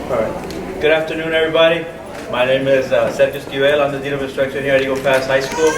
All right. Good afternoon, everybody. My name is Sergio Esquivel. I'm the Dean of Instruction here at EPHS High School.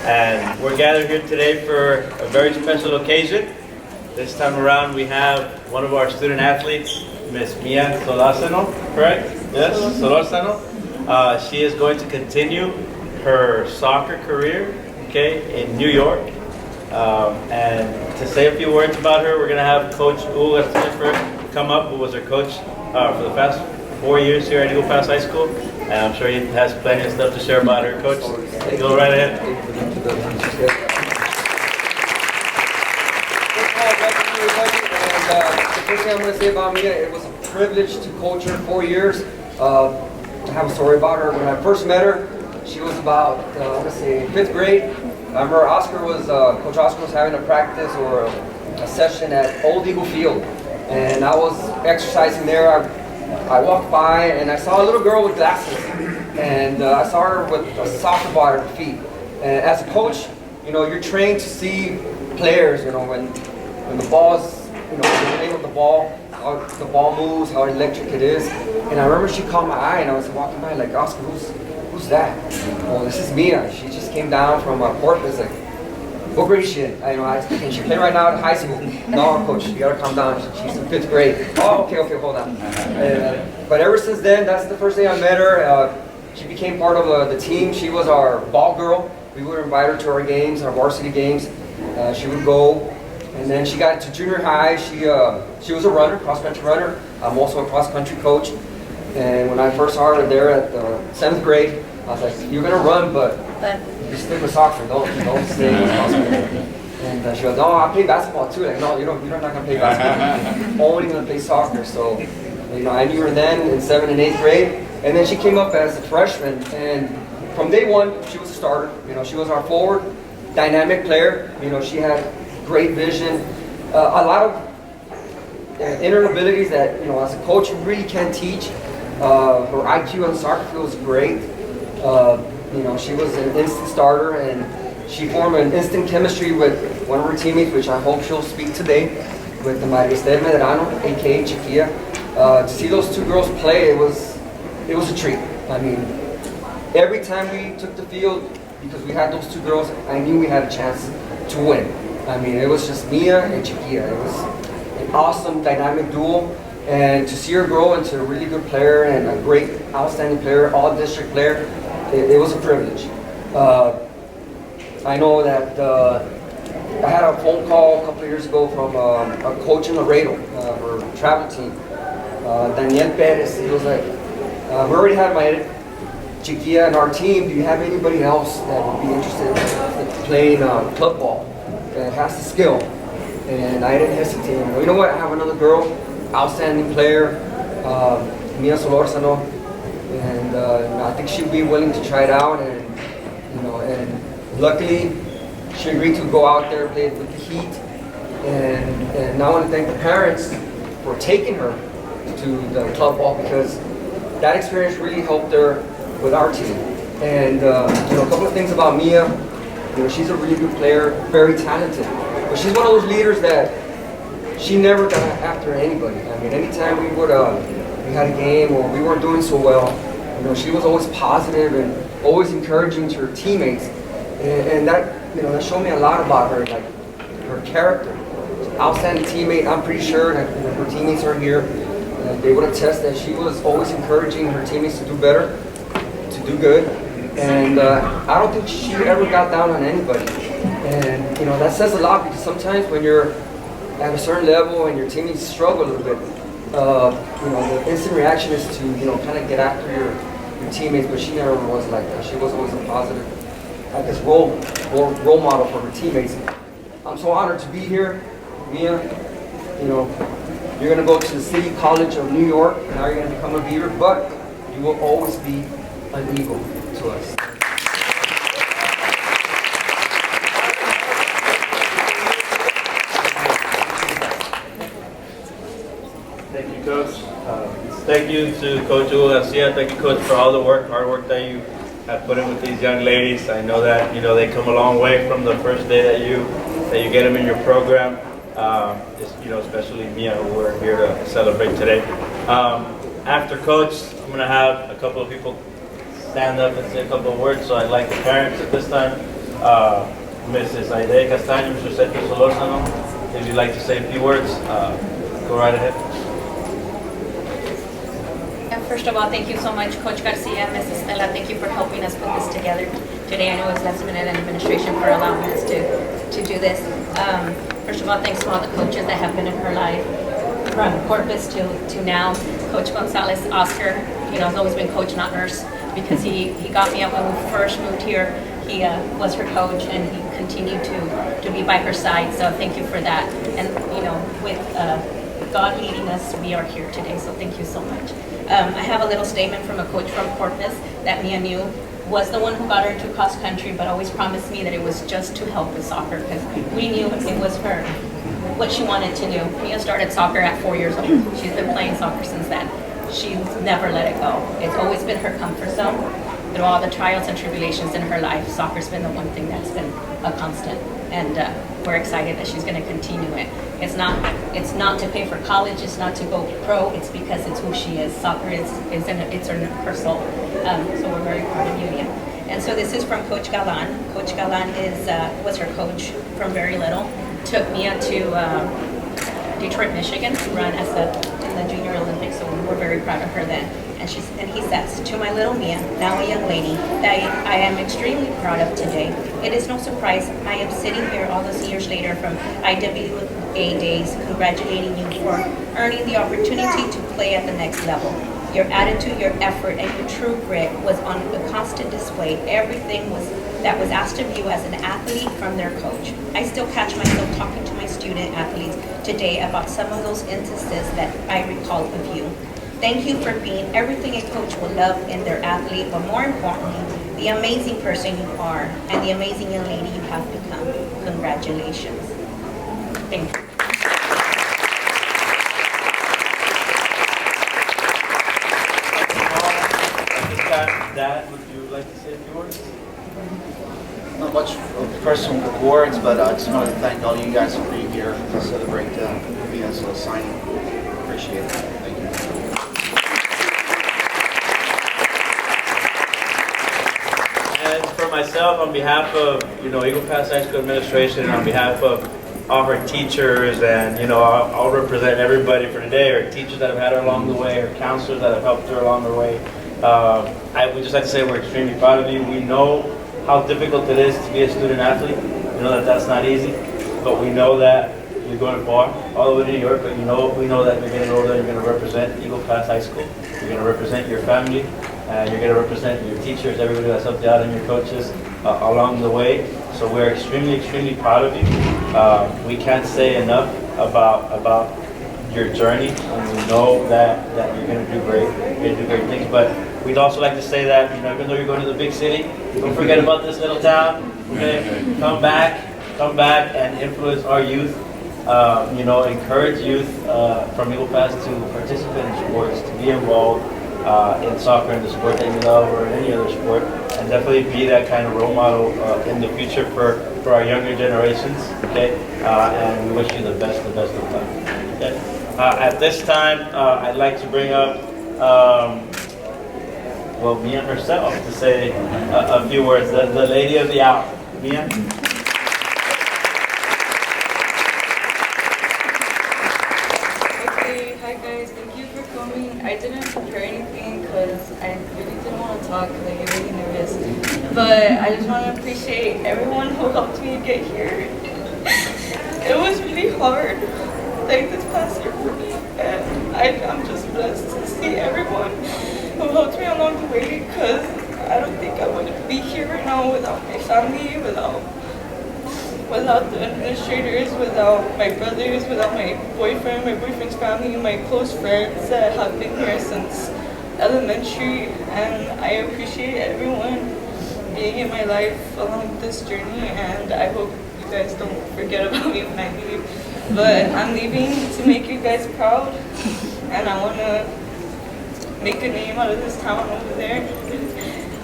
And we're gathered here today for a very special occasion. This time around, we have one of our student athletes, Miss Mia Solorzano, correct? Yes, Solorzano. She is going to continue her soccer career, okay, in New York. And to say a few words about her, we're going to have Coach Hugo Garcia come up, who was her coach for the past 4 years here at EPHS High School. And I'm sure he has plenty of stuff to share about her. Coach, go right ahead. The first thing I'm going to say about Mia, it was a privilege to coach her 4 years. I have a story about her. When I first met her, she was about, I want to say, 5th grade. I remember Coach Oscar was having a practice or a session at Old Eagle Field. And I was exercising there. I walked by and I saw a little girl with glasses. And I saw her with a soccer ball at her feet. And as a coach, you know, you're trained to see players, you know, when the ball's, you know, the name of the ball, how the ball moves, how electric it is. And I remember she caught my eye and I was walking by like, Oscar, who's that? Oh, this is Mia. She just came down from Portland. Like, what grade is she in? And she played right now at high school. No, coach, you gotta calm down. She's in 5th grade. Oh, okay, hold on. But ever since then, that's the first day I met her. She became part of the team. She was our ball girl. We would invite her to our games, our varsity games. She would go. And then she got to junior high. She was a runner, cross-country runner. I'm also a cross-country coach. And when I first saw her there at 7th grade, I was like, you're gonna run, but you stick with soccer, don't stay with soccer. And she goes, no, I play basketball too. Like, no, you're not gonna play basketball. Only gonna play soccer. So, you know, I knew her then in 7th and 8th grade. And then she came up as a freshman. And from day one, she was a starter. You know, she was our forward, dynamic player. You know, she had great vision, a lot of inner abilities that, you know, as a coach, you really can't teach. Her IQ on the soccer field was great. You know, she was an instant starter, and she formed an instant chemistry with one of her teammates, which I hope she'll speak today, with Maria Esther Medrano, aka Chiquilla. To see those two girls play, it was a treat. I mean, every time we took the field, because we had those two girls, I knew we had a chance to win. I mean, it was just Mia and Chiquilla. It was an awesome, dynamic duo. And to see her grow into a really good player and a great, outstanding player, all-district player, it was a privilege. I know that I had a phone call a couple of years ago from a coach in Laredo, her travel team, Daniel Perez. He was like, we already have my Chiquilla in our team. Do you have anybody else that would be interested in playing club ball that has the skill? And I didn't hesitate. You know what? I have another girl, outstanding player, Mia Solorzano, and I think she'd be willing to try it out. And you know, and luckily, she agreed to go out there, play with the Heat. And I want to thank the parents for taking her to the club ball, because that experience really helped her with our team. And you know, a couple of things about Mia. You know, she's a really good player, very talented, but she's one of those leaders that she never got after anybody. I mean, anytime we had a game or we weren't doing so well, you know, she was always positive and always encouraging to her teammates, and that, you know, that showed me a lot about her, like her character. Outstanding teammate. I'm pretty sure that her teammates are here. They would attest that she was always encouraging her teammates to do better, to do good. And I don't think she ever got down on anybody. And you know, that says a lot, because sometimes when you're at a certain level and your teammates struggle a little bit, you know, the instant reaction is to, you know, kind of get after your teammates. But she never was like that. She was always a positive, I guess, role model for her teammates. I'm so honored to be here, Mia. You know, you're going to go to the City College of New York. Now you're going to become a Beaver, but you will always be an Eagle to us. Thank you, Coach. Thank you to Coach Hugo Garcia. Thank you, Coach, for all the hard work that you have put in with these young ladies. I know that, you know, they come a long way from the first day that you get them in your program. You know, especially Mia, who we're here to celebrate today. After Coach, I'm going to have a couple of people stand up and say a couple of words. So I'd like the parents at this time. Mrs. Aide Castaño, Mr. Sergio Solorzano, if you'd like to say a few words, go right ahead. First of all, thank you so much, Coach Garcia, Mrs. Stella. Thank you for helping us put this together today. I know it's last minute and administration for allowing us to do this. First of all, thanks to all the coaches that have been in her life, from Corpus to now. Coach Gonzalez, Oscar, has always been coach, not nurse, because he got me up when we first moved here. He was her coach, and he continued to be by her side. So thank you for that. And with God leading us, we are here today. So thank you so much. I have a little statement from a coach from Corpus that Mia knew was the one who got her into cross country, but always promised me that it was just to help with soccer, because we knew it was her, what she wanted to do. Mia started soccer at 4 years old. She's been playing soccer since then. She's never let it go. It's always been her comfort zone. Through all the trials and tribulations in her life, soccer's been the one thing that's been a constant. And we're excited that she's going to continue it. It's not to pay for college. It's not to go pro. It's because it's who she is. Soccer is in her soul. So we're very proud of you, Mia. And so this is from Coach Galan. Coach Galan was her coach from very little. Took Mia to Detroit, Michigan to run in the Junior Olympics. So we're very proud of her then. And he says, to my little Mia, now a young lady, that I am extremely proud of today. It is no surprise I am sitting here all those years later from IWA days, congratulating you for earning the opportunity to play at the next level. Your attitude, your effort, and your true grit was on a constant display. Everything that was asked of you as an athlete from their coach. I still catch myself talking to my student athletes today about some of those instances that I recall of you. Thank you for being everything a coach would love in their athlete, but more importantly, the amazing person you are and the amazing young lady you have become. Congratulations. Thank you. Dad, would you like to say a few words? Not much personal words, but I just wanted to thank all you guys for being here to celebrate Mia's signing. Appreciate it. Thank you. And for myself, on behalf of Eagle Pass High School administration, and on behalf of all her teachers, and I'll represent everybody for today, or teachers that have had her along the way, or counselors that have helped her along the way. I would just like to say we're extremely proud of you. We know how difficult it is to be a student athlete. We know that that's not easy, but we know that you're going far, all the way to New York. But we know that you're getting over there. You're going to represent Eagle Pass High School. You're going to represent your family, and you're going to represent your teachers, everybody that's helped you out, and your coaches along the way. So we're extremely, extremely proud of you. We can't say enough about your journey, and we know that you're going to do great. You're going to do great things. But we'd also like to say that even though you're going to the big city, don't forget about this little town. We're going to come back and influence our youth. Encourage youth from Eagle Pass to participate in sports, to be involved in soccer and the sport that you love, or any other sport, and definitely be that kind of role model in the future for our younger generations. Okay, and we wish you the best of luck. Okay. At this time, I'd like to bring up Mia herself to say a few words. The lady of the hour, Mia. Okay, hi guys, thank you for coming. I didn't prepare anything because I really didn't want to talk, I get really nervous. But I just want to appreciate everyone who helped me get here. It was really hard, like this past year for me, and I'm just blessed to see everyone who helped me along the way, because I don't think I would be here right now without my family, without the administrators, without my brothers, without my boyfriend's family, my close friends that have been here since elementary, and I appreciate everyone being in my life along this journey, and I hope you guys don't forget about me when I leave. But I'm leaving to make you guys proud, and I want to make a name out of this town over there.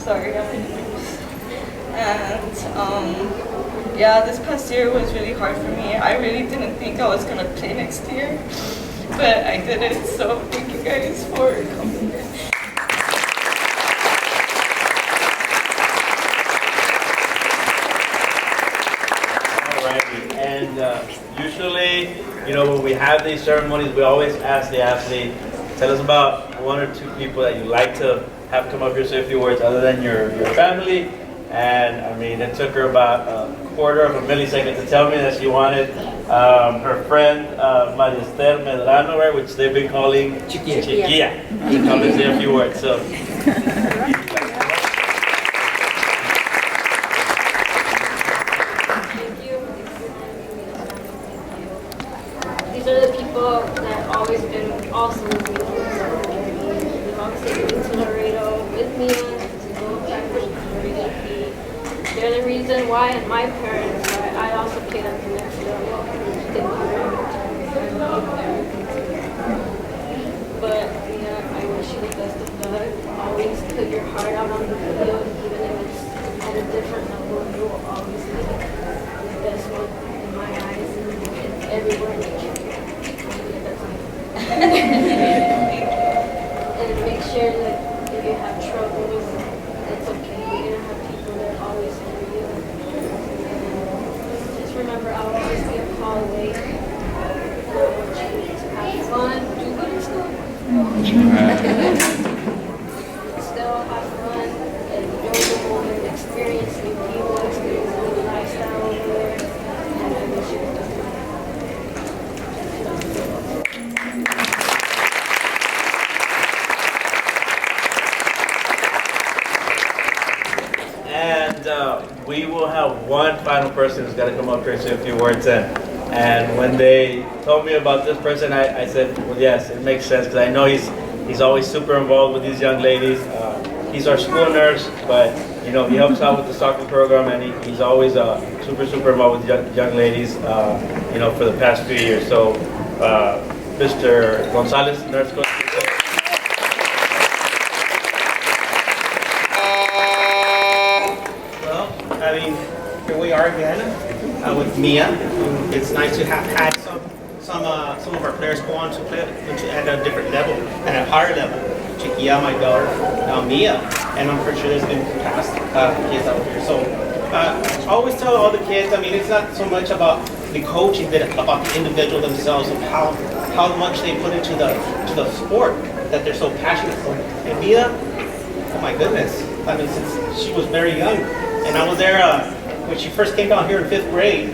Sorry, I'm nervous. And yeah, this past year was really hard for me. I really didn't think I was gonna play next year, but I did it. So thank you guys for coming. you know, when we have these ceremonies, we always ask the athlete, tell us about one or two people that you like to have come up here say a few words other than your family. And I mean, it took her about a quarter of a millisecond to tell me that she wanted her friend Maria Esther Medrano, right, which they've been calling Chiquilla, to come and say a few words. So. These are the people that have always been awesome with me on this whole journey. They've always taken me to Laredo with me to go practice for EPHS. They're the reason why, and my parents, why I also played at the next level. Thank you very much. But yeah, I wish you the best of luck. Always put your heart out on the field, even if it's at a different level. You will always be the best one in my eyes and everywhere that you and make sure that if you have troubles, it's okay. You're gonna have people that always for you. And just remember, I'll always be a call away. And I want you to have fun, do good in school. Still have fun, enjoy the moment, experience new people, experience new lifestyle over there. And I wish you the best. And we will have one final person who's got to come up here and say a few words. And when they told me about this person, I said, well, yes, it makes sense, because I know he's always super involved with these young ladies. He's our school nurse, but you know, he helps out with the soccer program, and he's always super involved with young ladies. You know, for the past few years. So, Mr. Gonzalez, nurse coach. I mean, here we are again with Mia. It's nice to have had some of our players go on to play at a different level, at a higher level. Chiquilla, my daughter, now Mia, and I'm pretty sure there's been past kids out here. So I always tell all the kids, I mean, it's not so much about the coaching, but about the individual themselves, of how much they put into the sport that they're so passionate for. And Mia, oh my goodness, I mean, since she was very young. And I was there when she first came down here in 5th grade.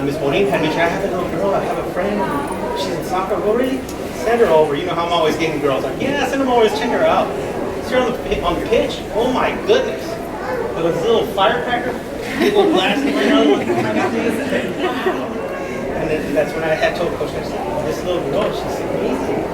Ms. Morin had mentioned, I have a little girl, I have a friend, she's in soccer. Well, really? Send her over. You know how I'm always getting girls. Like, yeah, send them over, check her out. See her on the pitch. Oh my goodness. There was a little firecracker, they go blasting right now. And then that's when I had told Coach, I said, oh, this little girl, she's amazing.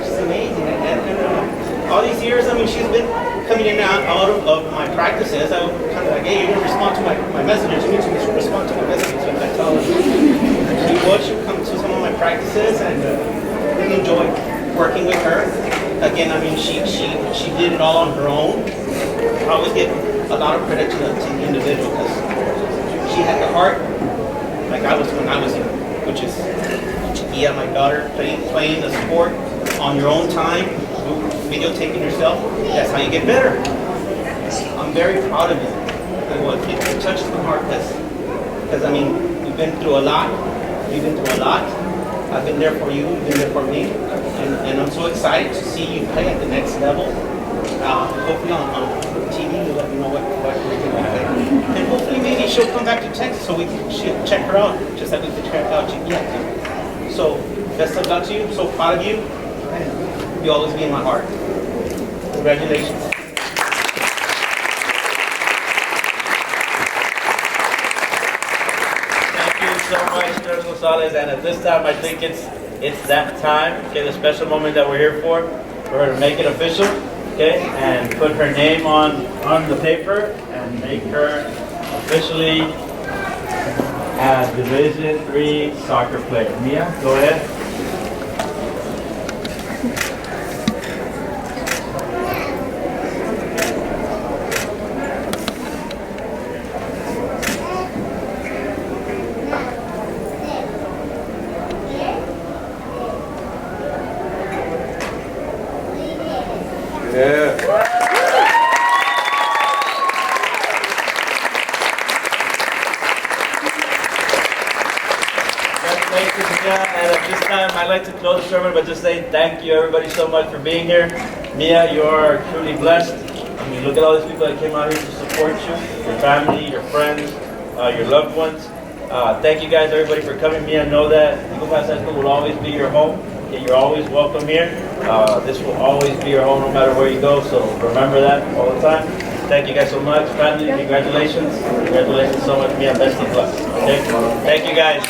She's amazing. And all these years, I mean, she's been coming in and out of my practices. I was kind of like, hey, you're going to respond to my messages. You need to respond to my messages. So I tell her, she would come to some of my practices and really enjoy working with her. Again, I mean, she did it all on her own. I always give a lot of credit to the individual, because she had the heart, like I was when I was young, which is Chiquilla, my daughter, playing the sport on your own time, videotaping yourself. That's how you get better. I'm very proud of you. It touches my heart, because I mean, we've been through a lot. You've been through a lot. I've been there for you. You've been there for me. And I'm so excited to see you play at the next level. Hopefully on TV, you'll let me know what we're doing. And hopefully maybe she'll come back to Texas so we can check her out, just like we can check out Chiquilla. So best of luck to you. I'm so proud of you. And you'll always be in my heart. Congratulations. Thank you so much, Nurse Gonzalez. And at this time, I think it's that time, okay, the special moment that we're here for her to make it official, okay, and put her name on the paper and make her officially a Division III soccer player. Mia, go ahead. time, I'd like to close the sermon by just saying thank you everybody so much for being here. Mia, you are truly blessed. I mean, look at all these people that came out here to support you, your family, your friends, your loved ones. Thank you guys, everybody, for coming. Mia, know that Eagle Pass High School will always be your home. Okay, you're always welcome here. This will always be your home no matter where you go, so remember that all the time. Thank you guys so much. Family, congratulations. Congratulations so much, Mia. Best of luck. Okay? Thank you guys.